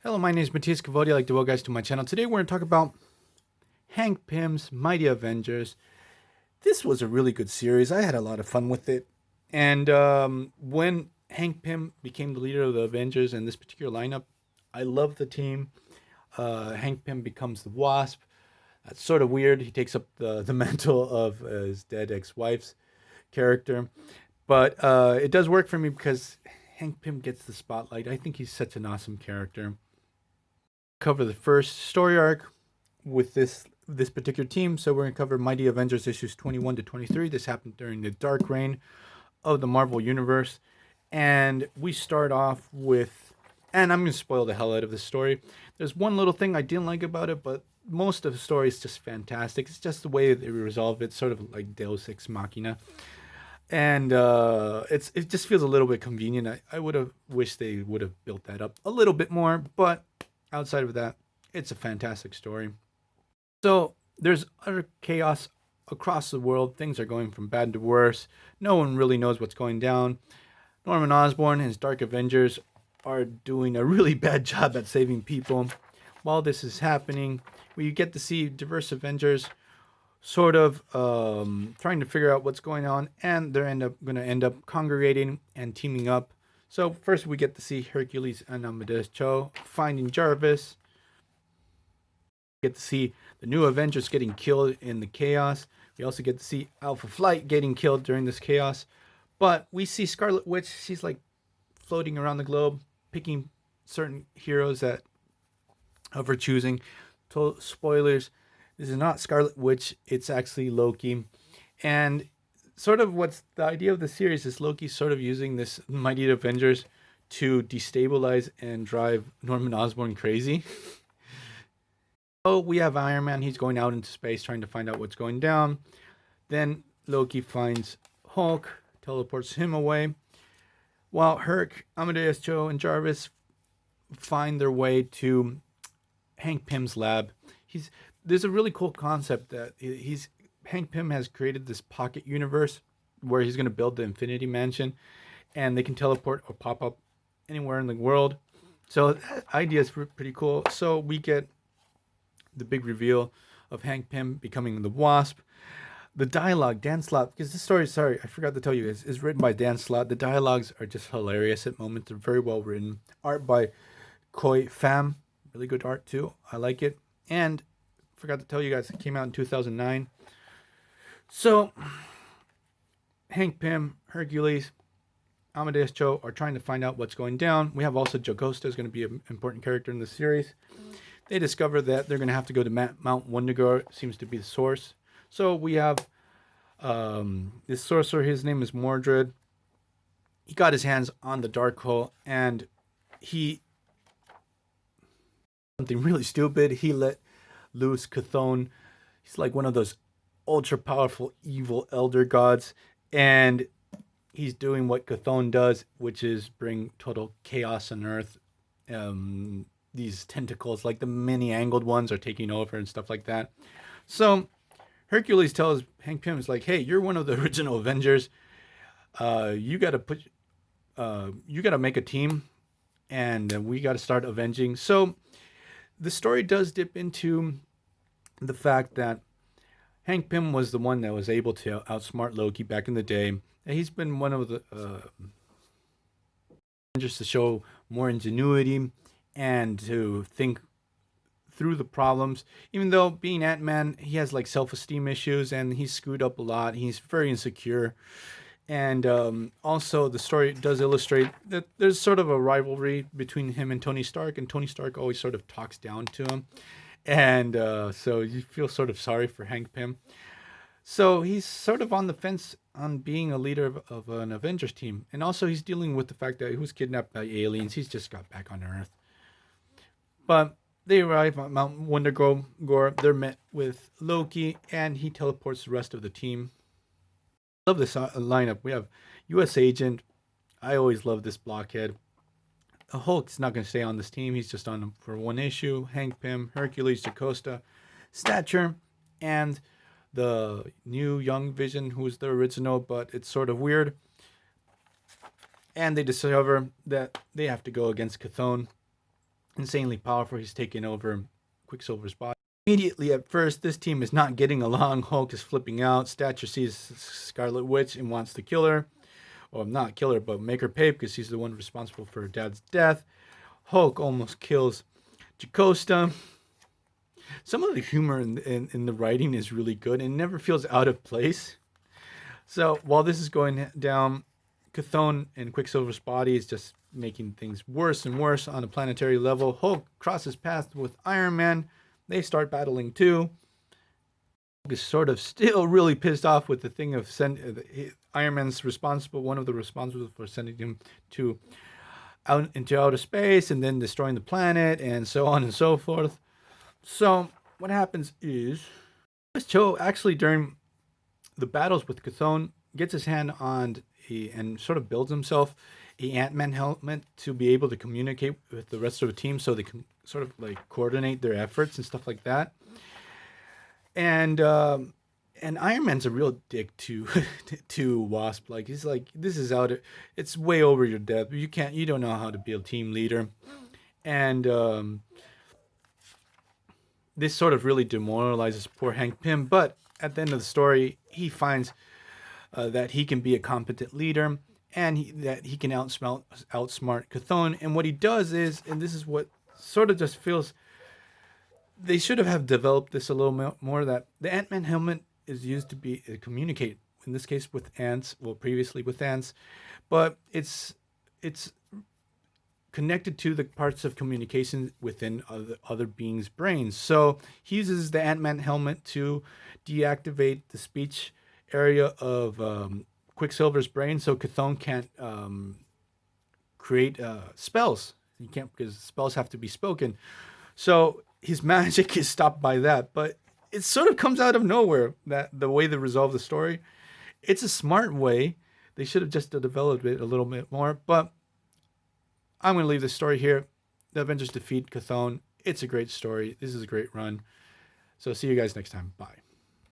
Hello, my name is Matthias Cavodi. I'd like to welcome guys to my channel. Today we're going to talk about Hank Pym's Mighty Avengers. This was a really good series. I had a lot of fun with it. And when Hank Pym became the leader of the Avengers in this particular lineup, I love the team. Hank Pym becomes the Wasp. That's sort of weird. He takes up the mantle of his dead ex-wife's character. But it does work for me because Hank Pym gets the spotlight. I think he's such an awesome character. Cover the first story arc with this particular team. So we're going to cover Mighty Avengers issues 21 to 23. This happened during the dark reign of the Marvel Universe. And we start off with, and I'm going to spoil the hell out of this story. There's one little thing I didn't like about it, but most of the story is just fantastic. It's just the way they resolve it, sort of like Deus Ex Machina. And it just feels a little bit convenient. I would have wished they would have built that up a little bit more, but outside of that, it's a fantastic story. So there's utter chaos across the world. Things are going from bad to worse. No one really knows what's going down. Norman Osborn and his Dark Avengers are doing a really bad job at saving people. While this is happening, we get to see diverse Avengers sort of trying to figure out what's going on, and they're going to end up congregating and teaming up. So first we get to see Hercules and Amadeus Cho finding Jarvis. We get to see the new Avengers getting killed in the chaos. We also get to see Alpha Flight getting killed during this chaos. But we see Scarlet Witch. She's like floating around the globe, picking certain heroes that of her choosing. Spoilers, this is not Scarlet Witch. It's actually Loki. And sort of what's the idea of the series is Loki sort of using this Mighty Avengers to destabilize and drive Norman Osborn crazy. So we have Iron Man. He's going out into space trying to find out what's going down. Then Loki finds Hulk, teleports him away. While Herc, Amadeus Cho, and Jarvis find their way to Hank Pym's lab. There's a really cool concept that Hank Pym has created this pocket universe where he's going to build the Infinity Mansion, and they can teleport or pop up anywhere in the world. So that idea is pretty cool. So we get the big reveal of Hank Pym becoming the Wasp. The dialogue, Dan Slott, because this story, sorry, I forgot to tell you, is written by Dan Slott. The dialogues are just hilarious at moments. They're very well written. Art by Khoi Pham. Really good art too. I like it. And forgot to tell you guys, it came out in 2009. So Hank Pym, Hercules, Amadeus Cho are trying to find out what's going down. We have also Jocasta is going to be an important character in the series. They discover that they're going to have to go to Mount Wundagore. Seems to be the source. So we have this sorcerer. His name is Mordred. He got his hands on the Dark Hole, and he something really stupid. He let loose Chthon. He's like one of those ultra powerful evil elder gods, and he's doing what Chthon does, which is bring total chaos on Earth. These tentacles, like the many angled ones, are taking over and stuff like that. So Hercules tells Hank Pym, is like, hey, you're one of the original Avengers. You got to make a team, and we got to start avenging. So the story does dip into the fact that Hank Pym was the one that was able to outsmart Loki back in the day. And he's been one of the Avengers to show more ingenuity and to think through the problems. Even though being Ant-Man, he has like self-esteem issues and he's screwed up a lot. He's very insecure. And also the story does illustrate that there's sort of a rivalry between him and Tony Stark, and Tony Stark always sort of talks down to him. And so you feel sort of sorry for Hank Pym. So he's sort of on the fence on being a leader of an Avengers team. And also he's dealing with the fact that he was kidnapped by aliens. He's just got back on Earth. But they arrive at Mount Wundagore. They're met with Loki, and he teleports the rest of the team. I love this lineup. We have U.S. Agent. I always love this blockhead. Hulk's not going to stay on this team. He's just on for one issue. Hank Pym, Hercules, Jocasta, Stature, and the new young Vision, who's the original, but it's sort of weird. And they discover that they have to go against Chthon. insanely powerful. He's taking over Quicksilver's body. Immediately at first, this team is not getting along. Hulk is flipping out. Stature sees Scarlet Witch and wants to kill her. Or not kill her, but make her pay because he's the one responsible for her dad's death. Hulk almost kills Jocasta. Some of the humor in the writing is really good and never feels out of place. So while this is going down, Chthon and Quicksilver's body is just making things worse and worse on a planetary level. Hulk crosses paths with Iron Man. They start battling too. Hulk is sort of still really pissed off with the thing of Iron Man's one of the responsible for sending him to out into outer space and then destroying the planet and so on and so forth. So what happens is Cho actually during the battles with Chthon gets his hand on and sort of builds himself a Ant-Man helmet to be able to communicate with the rest of the team so they can sort of like coordinate their efforts and stuff like that. And Iron Man's a real dick to to Wasp. Like he's like, this is it's way over your depth. You don't know how to be a team leader. And this sort of really demoralizes poor Hank Pym. But at the end of the story, he finds that he can be a competent leader and that he can outsmart Chthon. And what he does is, and this is what sort of just feels, they should have developed this a little more, that the Ant-Man helmet is used to be communicate, in this case with ants, well, previously with ants, but it's connected to the parts of communication within other beings' brains. So he uses the Ant-Man helmet to deactivate the speech area of Quicksilver's brain, so Chthon can't create spells. He can't, because spells have to be spoken. So his magic is stopped by that. But it sort of comes out of nowhere, that the way they resolve the story. It's a smart way. They should have just developed it a little bit more. But I'm going to leave this story here. The Avengers defeat Chthon. It's a great story. This is a great run. So see you guys next time. Bye.